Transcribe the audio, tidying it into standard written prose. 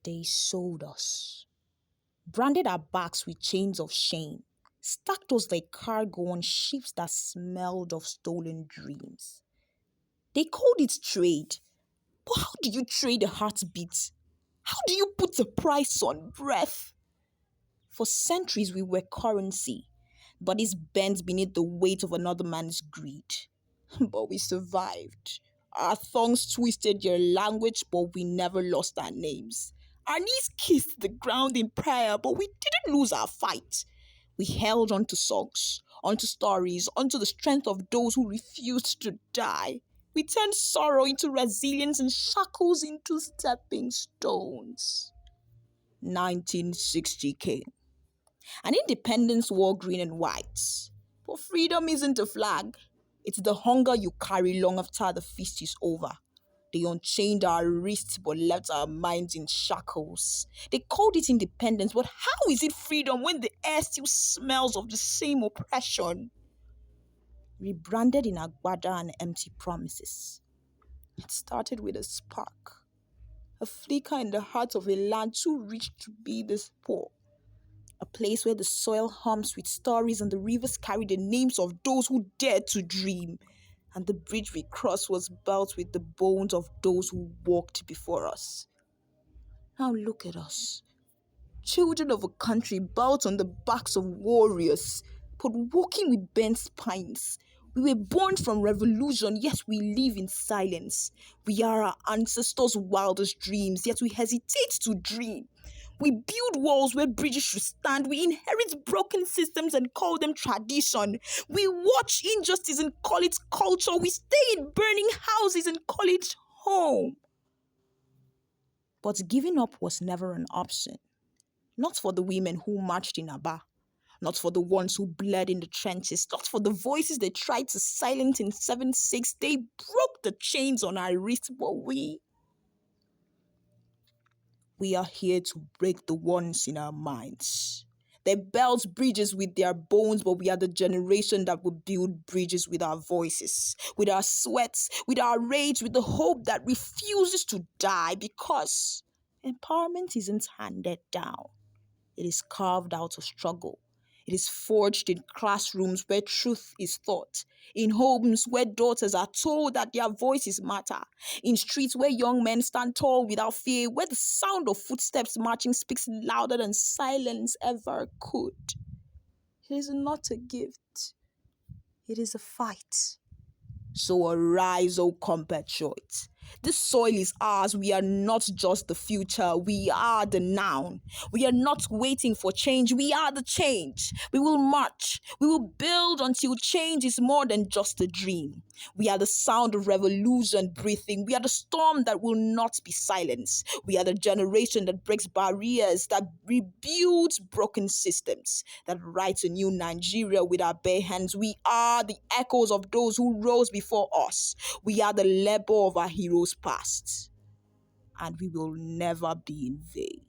They sold us, branded our backs with chains of shame, stacked us like cargo on ships that smelled of stolen dreams. They called it trade, but how do you trade a heartbeat? How do you put a price on breath? For centuries we were currency, bodies bent beneath the weight of another man's greed. But we survived. Our tongues twisted your language, but we never lost our names. Our knees kissed the ground in prayer, but we didn't lose our fight. We held on to songs, onto stories, onto the strength of those who refused to die. We turned sorrow into resilience and shackles into stepping stones. 1960 came. An independence wore green and white. But freedom isn't a flag. It's the hunger you carry long after the feast is over. They unchained our wrists but left our minds in shackles. They called it independence, but how is it freedom when the air still smells of the same oppression? Rebranded in agbada and empty promises. It started with a spark, a flicker in the heart of a land too rich to be this poor. A place where the soil hums with stories and the rivers carry the names of those who dared to dream. And the bridge we crossed was built with the bones of those who walked before us. Now look at us. Children of a country built on the backs of warriors, but walking with bent spines. We were born from revolution, yet we live in silence. We are our ancestors' wildest dreams, yet we hesitate to dream. We build walls where bridges should stand. We inherit broken systems and call them tradition. We watch injustice and call it culture. We stay in burning houses and call it home. But giving up was never an option. Not for the women who marched in Aba. Not for the ones who bled in the trenches. Not for the voices they tried to silence in 7-6. They broke the chains on our wrists, but we are here to break the ones in our minds. They built bridges with their bones, but we are the generation that will build bridges with our voices, with our sweats, with our rage, with the hope that refuses to die, because empowerment isn't handed down. It is carved out of struggle. It is forged in classrooms where truth is taught, in homes where daughters are told that their voices matter, in streets where young men stand tall without fear, where the sound of footsteps marching speaks louder than silence ever could. It is not a gift. It is a fight. So arise, O compatriots. This soil is ours. We are not just the future. We are the now. We are not waiting for change. We are the change. We will march. We will build until change is more than just a dream. We are the sound of revolution breathing. We are the storm that will not be silenced. We are the generation that breaks barriers, that rebuilds broken systems, that writes a new Nigeria with our bare hands. We are the echoes of those who rose before us. We are the labor of our heroes past, and we will never be in vain.